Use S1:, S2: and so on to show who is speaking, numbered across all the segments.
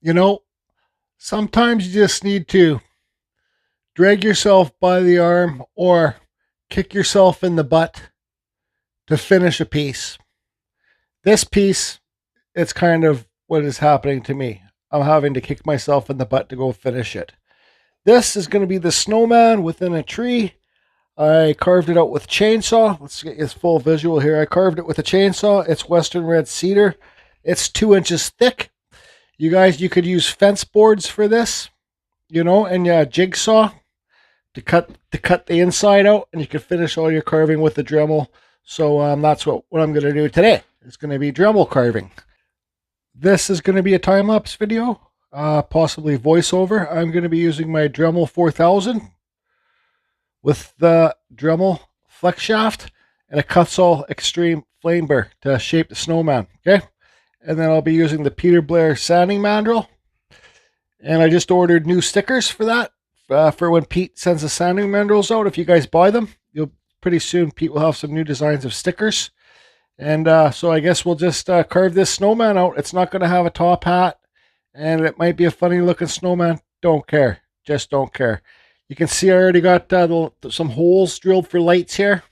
S1: You know, sometimes you just need to drag yourself by the arm or kick yourself in the butt to finish a piece. This piece, it's kind of what is happening to me. I'm having to kick myself in the butt to go finish it. This is going to be the snowman within a tree. I carved it out with chainsaw. Let's get this full visual here. I carved it with a chainsaw. It's Western red cedar. It's 2 inches thick. You guys, you could use fence boards for this, and jigsaw to cut the inside out, and you can finish all your carving with the Dremel. So that's what I'm going to do today. It's going to be Dremel carving. This is going to be a time-lapse video, possibly voiceover. I'm going to be using my Dremel 4000 with the Dremel flex shaft and a Kutzall Extreme flame burr to shape the snowman. Okay, and then I'll be using the Peter Blair sanding mandrel. And I just ordered new stickers for that, for when Pete sends the sanding mandrels out. If you guys buy them, pretty soon Pete will have some new designs of stickers. And so I guess we'll just carve this snowman out. It's not going to have a top hat, and it might be a funny looking snowman. Don't care. Just don't care. You can see I already got some holes drilled for lights here.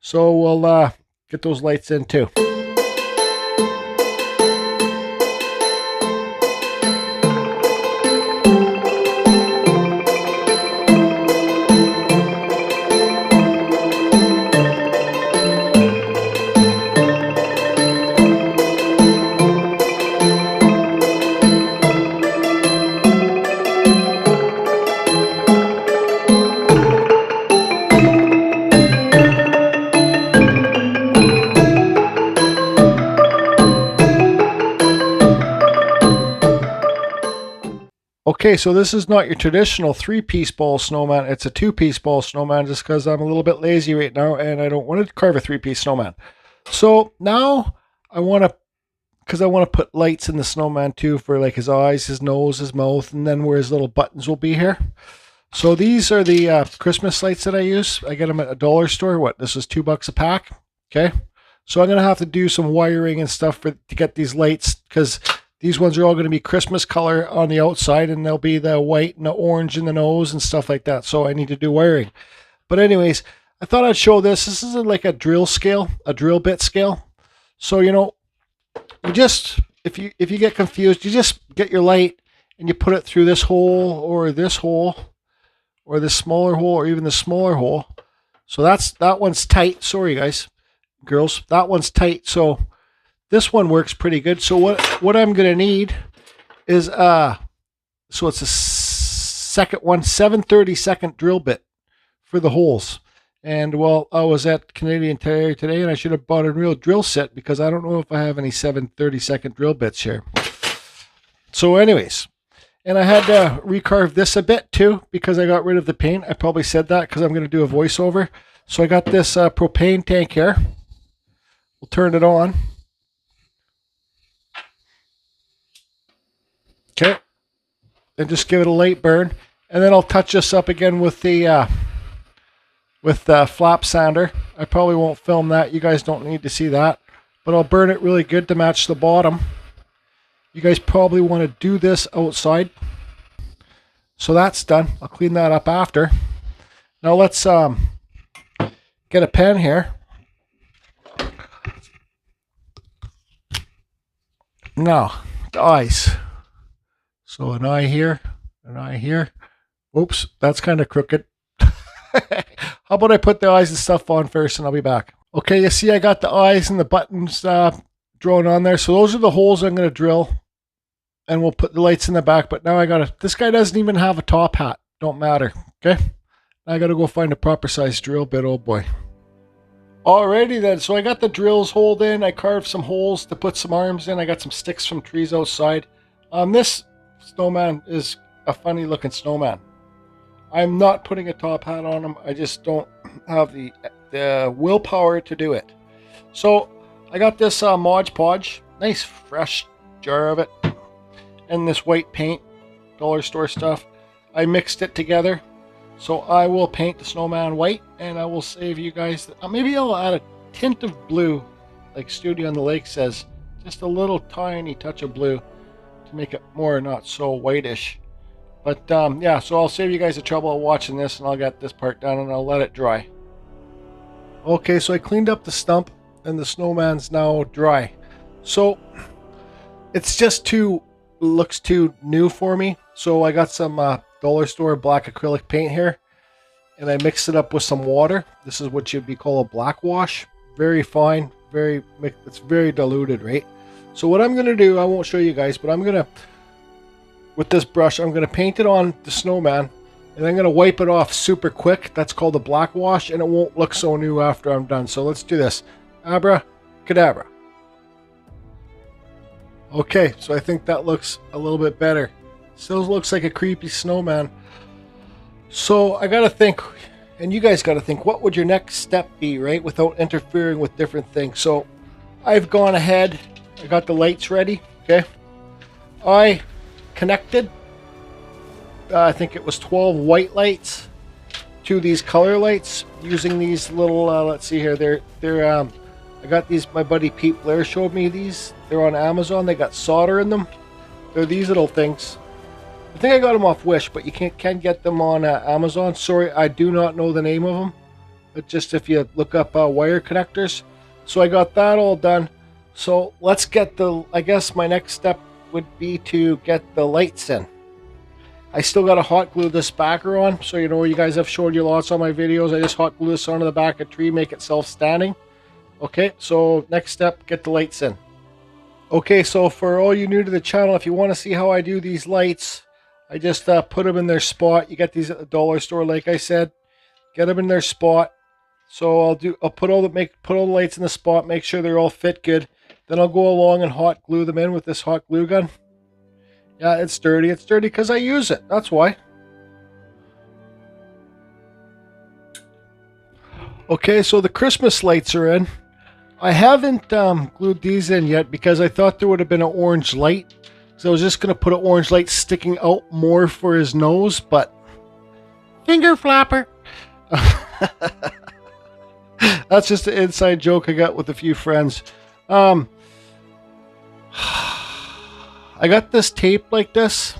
S1: So we'll get those lights in too. Okay, so this is not your traditional 3-piece ball snowman. It's a 2-piece ball snowman just because I'm a little bit lazy right now and I don't want to carve a 3-piece snowman. So now I want to put lights in the snowman too, for like his eyes, his nose, his mouth, and then where his little buttons will be here. So these are the Christmas lights that I use. I get them at a dollar store. This is $2 a pack. Okay, so I'm going to have to do some wiring and stuff to get these lights, because these ones are all going to be Christmas color on the outside, and they'll be the white and the orange in the nose and stuff like that. So I need to do wiring. But anyways, I thought I'd show this. This is like a drill scale, a drill bit scale. So, you just, if you get confused, you just get your light and you put it through this hole or this smaller hole or even the smaller hole. So that one's tight. Sorry, guys, girls, that one's tight. So this one works pretty good. So what I'm going to need is, so it's a second one, 7/32 drill bit for the holes. And well, I was at Canadian Tire today and I should have bought a real drill set because I don't know if I have any 7/32 drill bits here. So anyways, and I had to recarve this a bit too because I got rid of the paint. I probably said that because I'm going to do a voiceover. So I got this propane tank here. We'll turn it on. Okay, and just give it a light burn, and then I'll touch this up again with the flap sander. I probably won't film that. You guys don't need to see that, but I'll burn it really good to match the bottom. You guys probably want to do this outside. So that's done. I'll clean that up after. Now let's get a pen here. Now the eyes. So an eye here, an eye here. Oops, that's kind of crooked. How about I put the eyes and stuff on first and I'll be back. Okay, you see I got the eyes and the buttons drawn on there. So those are the holes I'm going to drill. And we'll put the lights in the back. But now this guy doesn't even have a top hat. Don't matter, okay? I got to go find a proper size drill bit, oh boy. Alrighty then, so I got the drills holed in. I carved some holes to put some arms in. I got some sticks from trees outside. This snowman is a funny looking snowman. I'm not putting a top hat on him. I just don't have the willpower to do it. So I got this Mod Podge, nice fresh jar of it, and this white paint, dollar store stuff. I mixed it together. So I will paint the snowman white, and I will save you guys. Maybe I'll add a tint of blue, like Studio on the Lake says, just a little tiny touch of blue to to make it more not so whitish. But yeah, so I'll save you guys the trouble of watching this, and I'll get this part done and I'll let it dry. Okay, so I cleaned up the stump and the snowman's now dry. So it's just looks too new for me. So I got some dollar store black acrylic paint here, and I mixed it up with some water. This is what you'd be called a black wash. Very fine, it's very diluted, right? So what I'm gonna do, I won't show you guys, but with this brush, I'm gonna paint it on the snowman, and I'm gonna wipe it off super quick. That's called a black wash, and it won't look so new after I'm done. So let's do this. Abracadabra. Okay, so I think that looks a little bit better. Still looks like a creepy snowman. So I gotta think, and you guys gotta think, what would your next step be, right? Without interfering with different things. So I've gone ahead, I got the lights ready, okay? I connected, I think it was 12 white lights to these color lights using these little, let's see here, they're I got these, my buddy Pete Blair showed me these. They're on Amazon, they got solder in them. They're these little things. I think I got them off Wish, but you can get them on Amazon. Sorry, I do not know the name of them. But just if you look up wire connectors. So I got that all done. So let's get I guess my next step would be to get the lights in. I still got to hot glue this backer on. So you know, you guys have showed you lots on my videos. I just hot glue this onto the back of a tree, make it self-standing. Okay, so next step, get the lights in. Okay, so for all you new to the channel, if you want to see how I do these lights, I just put them in their spot. You get these at the dollar store, like I said. Get them in their spot. So I'll put all the lights in the spot, make sure they're all fit good. Then I'll go along and hot glue them in with this hot glue gun. Yeah, it's dirty. It's dirty because I use it. That's why. Okay, so the Christmas lights are in. I haven't glued these in yet because I thought there would have been an orange light. So I was just going to put an orange light sticking out more for his nose, but finger flapper. That's just an inside joke I got with a few friends. I got this tape like this,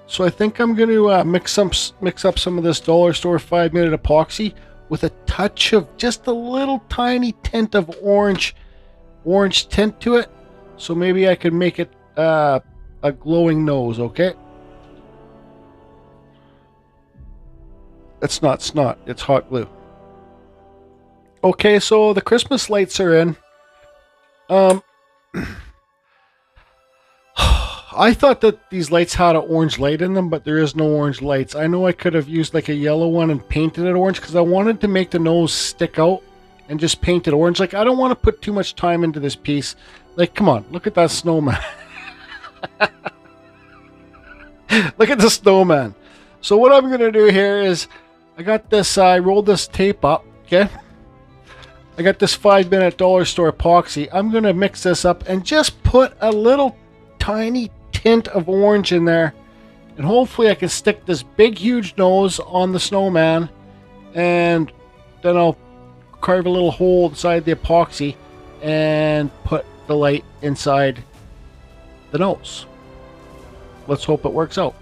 S1: so I think I'm going to mix up some of this dollar store 5-minute epoxy with a touch of just a little tiny tint of orange tint to it. So maybe I could make it a glowing nose, okay? It's not snot, it's hot glue. Okay, so the Christmas lights are in. I thought that these lights had an orange light in them, but there is no orange lights. I know I could have used like a yellow one and painted it orange because I wanted to make the nose stick out and just paint it orange. Like, I don't want to put too much time into this piece. Like, come on, look at that snowman. Look at the snowman. So what I'm going to do here is I got this, I rolled this tape up, okay? I got this 5-minute dollar store epoxy. I'm going to mix this up and just put a little tiny tint of orange in there, and hopefully I can stick this big huge nose on the snowman, and then I'll carve a little hole inside the epoxy and put the light inside the nose. Let's hope it works out.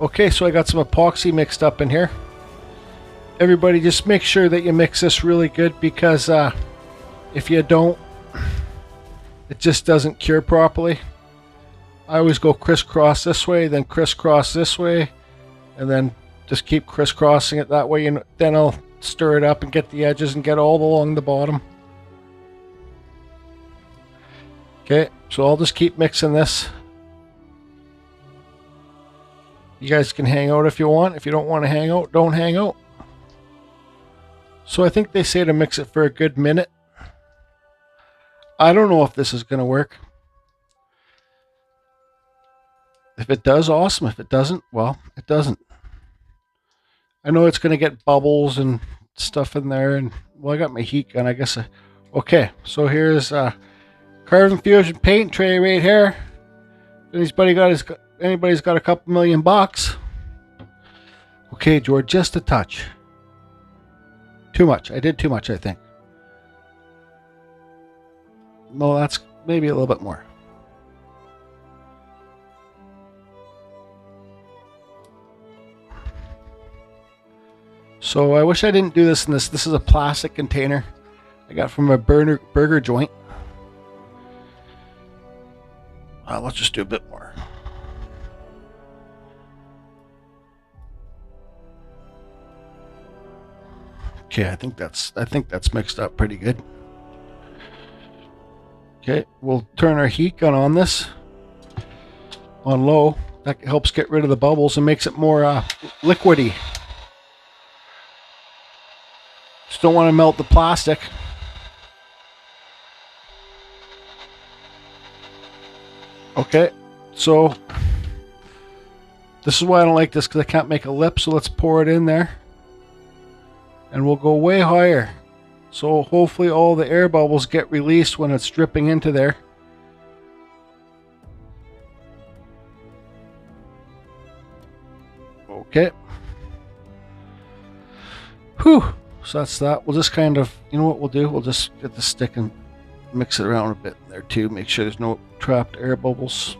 S1: Okay, so I got some epoxy mixed up in here. Everybody just make sure that you mix this really good, because if you don't, it just doesn't cure properly. I always go crisscross this way, then crisscross this way, and then just keep crisscrossing it that way, and then I'll stir it up and get the edges and get all along the bottom. Okay, so I'll just keep mixing this. You guys can hang out if you want. If you don't want to hang out, don't hang out. So I think they say to mix it for a good minute. I don't know if this is going to work. If it does, awesome. If it doesn't, well, it doesn't. I know it's going to get bubbles and stuff in there. And, well, I got my heat gun, I guess. Okay, so here's Carbon Fusion paint tray right here. Anybody's got a couple $1,000,000. Okay, George, just a touch. Too much. I did too much, I think. No, that's maybe a little bit more. So I wish I didn't do this in this. This is a plastic container I got from a burger joint. Let's just do a bit more. Okay, I think that's mixed up pretty good. Okay, we'll turn our heat gun on this on low. That helps get rid of the bubbles and makes it more liquidy. Just don't want to melt the plastic. Okay, so this is why I don't like this, because I can't make a lip. So let's pour it in there, and we'll go way higher. So hopefully all the air bubbles get released when it's dripping into there. Okay. Whew. So that's that. We'll just kind of, you know what we'll do? We'll just get the stick and mix it around a bit there too. Make sure there's no trapped air bubbles.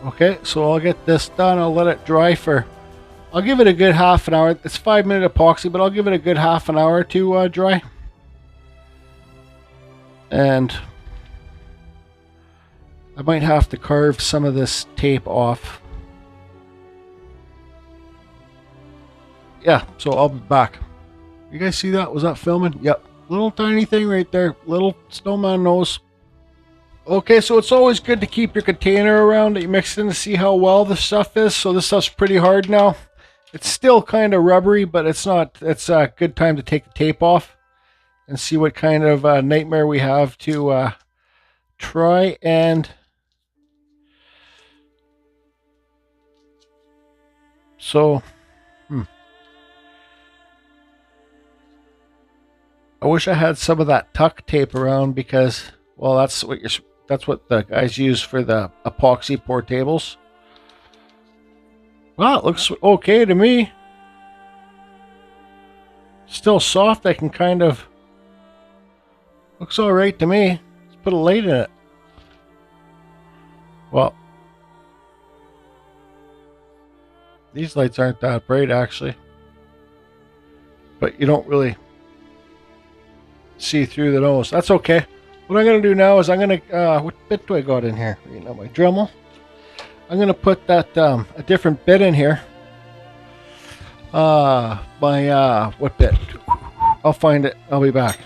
S1: Okay, so I'll get this done. I'll let it dry for, I'll give it a good half an hour. It's 5-minute epoxy, but I'll give it a good half an hour to dry. And I might have to carve some of this tape off. Yeah, so I'll be back. You guys see that? Was that filming? Yep. Little tiny thing right there. Little snowman nose. Okay, so it's always good to keep your container around that you mix in to see how well the stuff is. So this stuff's pretty hard now. It's still kind of rubbery, but it's not. It's a good time to take the tape off and see what kind of nightmare we have to try and so I wish I had some of that tuck tape around, because well, that's what the guys use for the epoxy pour tables. Well, it looks okay to me. Still soft. I can kind of, looks all right to me. Let's put a light in it. Well, these lights aren't that bright actually, but you don't really see through the nose. That's okay. What I'm going to do now is I'm going to, what bit do I got in here? You know, my Dremel. I'm going to put that, a different bit in here. What bit? I'll find it. I'll be back.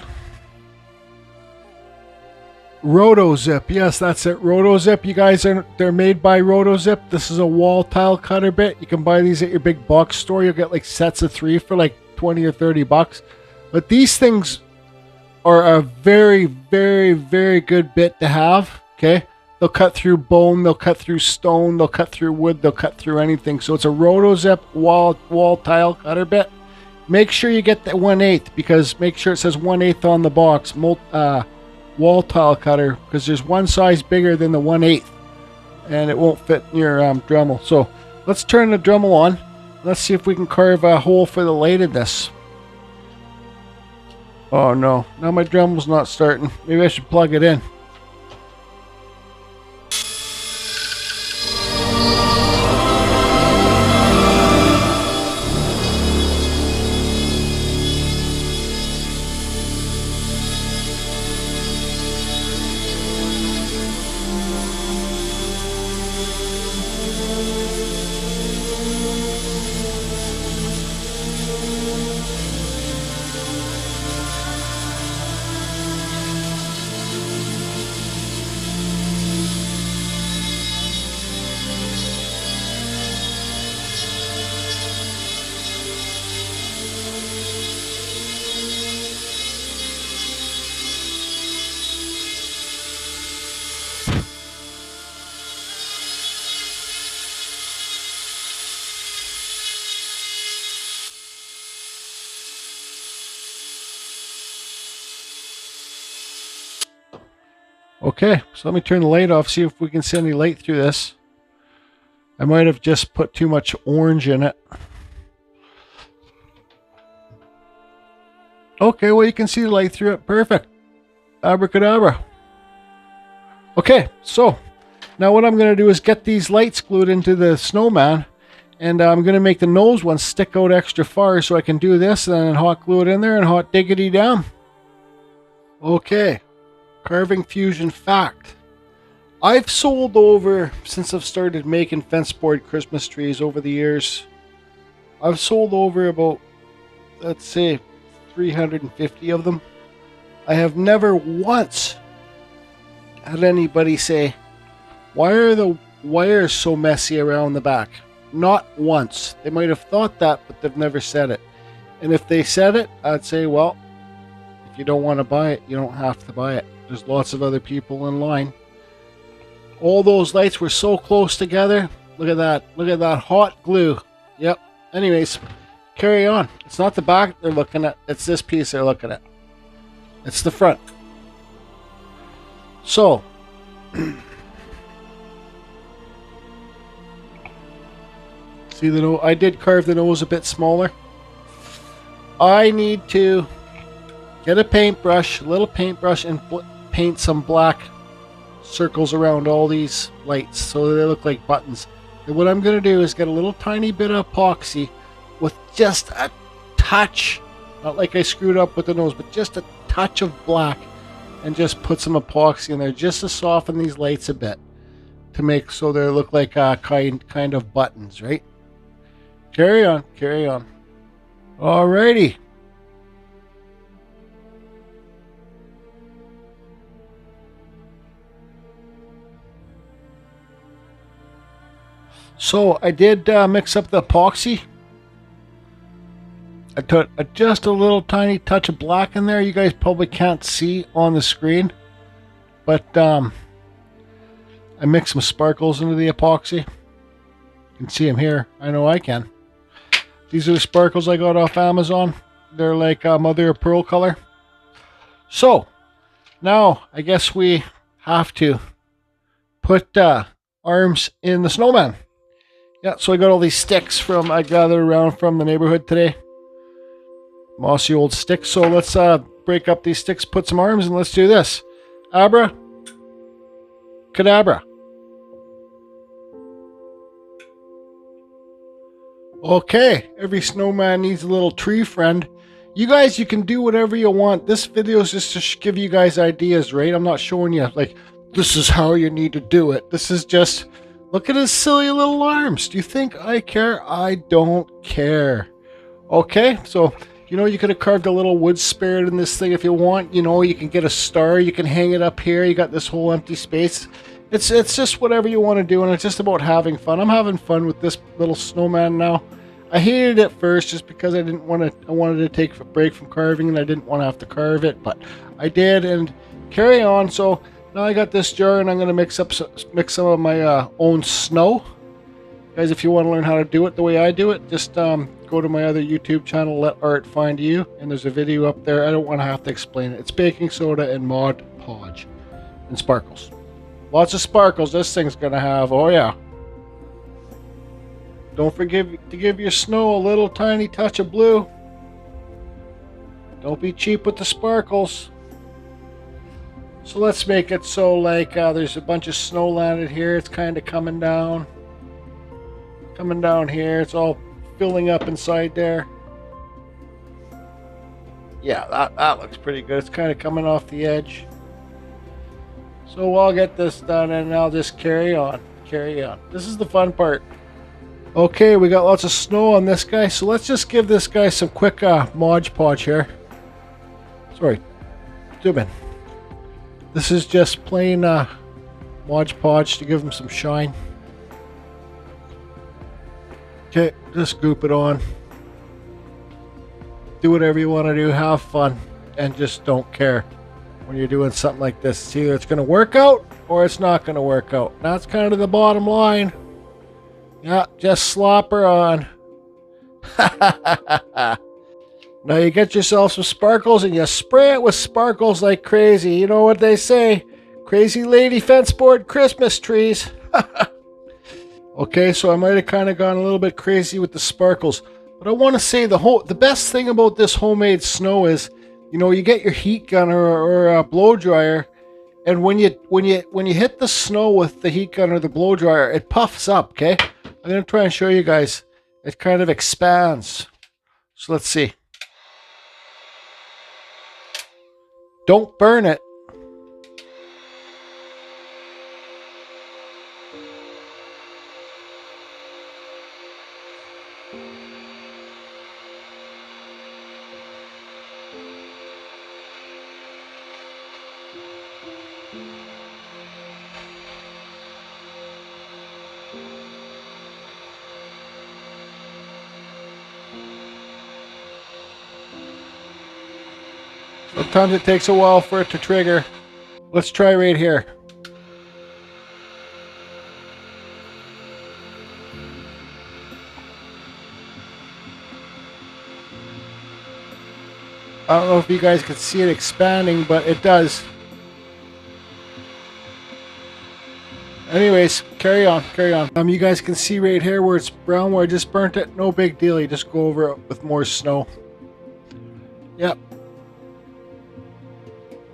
S1: RotoZip. Yes, that's it. RotoZip. You guys, they're made by RotoZip. This is a wall tile cutter bit. You can buy these at your big box store. You'll get like sets of 3 for like 20 or 30 bucks. But these things are a very, very, very good bit to have. Okay, they'll cut through bone, they'll cut through stone, they'll cut through wood, they'll cut through anything. So it's a RotoZip wall tile cutter bit. Make sure you get the 1/8, because make sure it says 1/8 on the box. Wall tile cutter, because there's one size bigger than the 1/8, and it won't fit in your Dremel. So let's turn the Dremel on. Let's see if we can carve a hole for the light in this. Oh no, now my Dremel's not starting. Maybe I should plug it in. Okay, so let me turn the light off, see if we can see any light through this. I might have just put too much orange in it. Okay, well, you can see the light through it. Perfect. Abracadabra. Okay, so now what I'm going to do is get these lights glued into the snowman. And I'm going to make the nose one stick out extra far so I can do this and then hot glue it in there and hot diggity down. Okay, carving fusion fact. I've sold over, since I've started making fence board Christmas trees over the years, I've sold over about, let's say, 350 of them. I have never once had anybody say, why are the wires so messy around the back? Not once. They might have thought that, but they've never said it. And if they said it, I'd say, well, if you don't want to buy it, you don't have to buy it. There's lots of other people in line. All those lights were so close together. Look at that. Look at that hot glue. Yep. Anyways, carry on. It's not the back they're looking at. It's this piece they're looking at. It's the front. So, see the nose? I did carve the nose a bit smaller. I need to get a paintbrush, a little paintbrush, and paint some black circles around all these lights so they look like buttons. And what I'm going to do is get a little tiny bit of epoxy with just a touch, not like I screwed up with the nose, but just a touch of black, and just put some epoxy in there just to soften these lights a bit to make so they look like kind of buttons, right? Carry on, carry on. Alrighty. So I did mix up the epoxy. I put just a little tiny touch of black in there. You guys probably can't see on the screen, but I mixed some sparkles into the epoxy. You can see them here. I know I can. These are the sparkles I got off Amazon. They're like mother of pearl color. So now I guess we have to put arms in the snowman. Yeah, so I got all these sticks I gathered around from the neighborhood today. Mossy old sticks. So let's break up these sticks, put some arms, and let's do this. Abra cadabra. Okay, every snowman needs a little tree friend. You guys, you can do whatever you want. This video is just to give you guys ideas, right? I'm not showing you, like, this is how you need to do it. This is just, look at his silly little arms. Do you think I care? I don't care. Okay, so, you know, you could have carved a little wood spirit in this thing if you want. You know, you can get a star. You can hang it up here. You got this whole empty space. It's just whatever you want to do, and it's just about having fun. I'm having fun with this little snowman now. I hated it first just because I wanted to take a break from carving, and I didn't want to have to carve it, but I did, and carry on. So now I got this jar, and I'm going to mix some of my own snow. Guys, if you want to learn how to do it the way I do it, just go to my other YouTube channel, Let Art Find You, and there's a video up there. I don't want to have to explain it. It's baking soda and Mod Podge and sparkles. Lots of sparkles this thing's going to have. Oh, yeah. Don't forget to give your snow a little tiny touch of blue. Don't be cheap with the sparkles. So let's make it so like there's a bunch of snow landed here. It's kind of coming down. Coming down here. It's all filling up inside there. Yeah, that looks pretty good. It's kind of coming off the edge. So I'll get this done and I'll just carry on. Carry on. This is the fun part. Okay, we got lots of snow on this guy, so let's just give this guy some quick Mod Podge here. Sorry, zoom in. This is just plain Mod Podge to give him some shine. Okay, just goop it on. Do whatever you want to do, have fun, and just don't care when you're doing something like this. It's either it's going to work out or it's not going to work out. That's kind of the bottom line. Yeah, just slop her on. Now you get yourself some sparkles and you spray it with sparkles like crazy. You know what they say? Crazy lady fence board Christmas trees. Okay, so I might have kind of gone a little bit crazy with the sparkles. But I want to say the best thing about this homemade snow is You know, you get your heat gun or a blow dryer, and when you hit the snow with the heat gun or the blow dryer, it puffs up. Okay, I'm gonna try and show you guys. It kind of expands. So let's see. Don't burn it. Sometimes it takes a while for it to trigger. Let's try right here. I don't know if you guys can see it expanding, but it does. Anyways, carry on, carry on. You guys can see right here where it's brown, where I just burnt it. No big deal. You just go over it with more snow. Yep.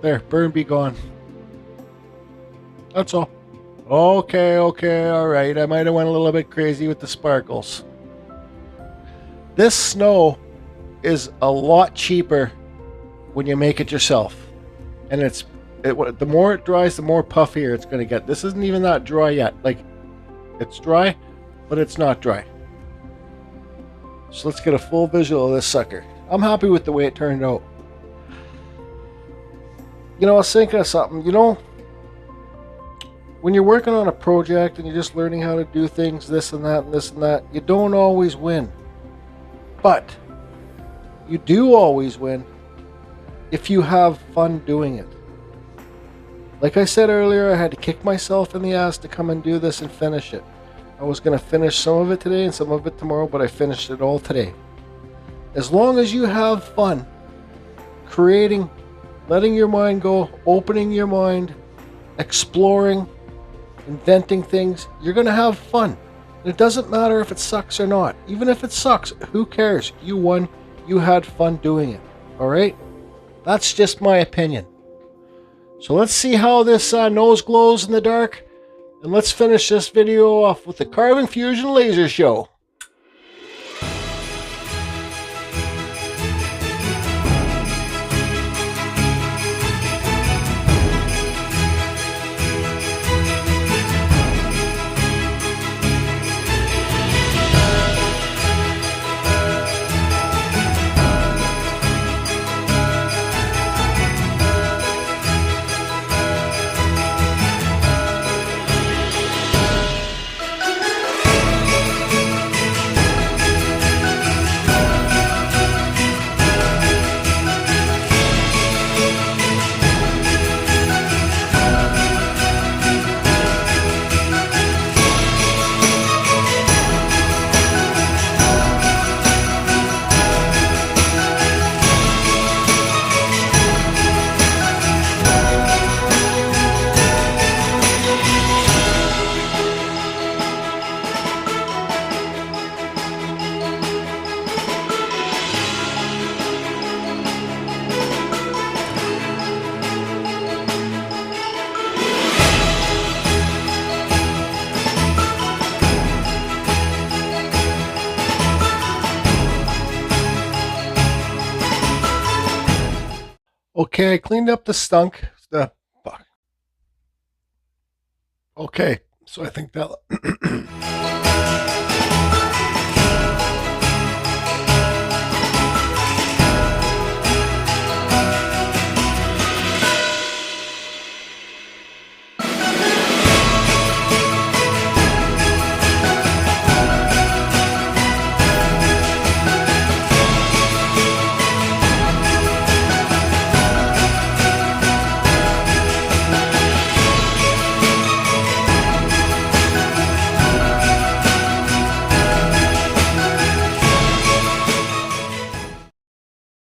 S1: There, burn be gone. That's all. Okay, all right. I might have went a little bit crazy with the sparkles. This snow is a lot cheaper when you make it yourself, and the more it dries, the more puffier it's going to get. This isn't even that dry yet. Like, it's dry, but it's not dry. So let's get a full visual of this sucker. I'm happy with the way it turned out. You know, I was thinking of something. You know, when you're working on a project and you're just learning how to do things, this and that and this and that, you don't always win. But you do always win if you have fun doing it. Like I said earlier, I had to kick myself in the ass to come and do this and finish it. I was going to finish some of it today and some of it tomorrow, but I finished it all today. As long as you have fun creating, letting your mind go, opening your mind, exploring, inventing things, you're going to have fun. It doesn't matter if it sucks or not. Even if it sucks, who cares? You won. You had fun doing it. All right? That's just my opinion. So let's see how this nose glows in the dark. And let's finish this video off with the Carbon Fusion Laser Show. Okay, I cleaned up the stunk. Okay, so I think that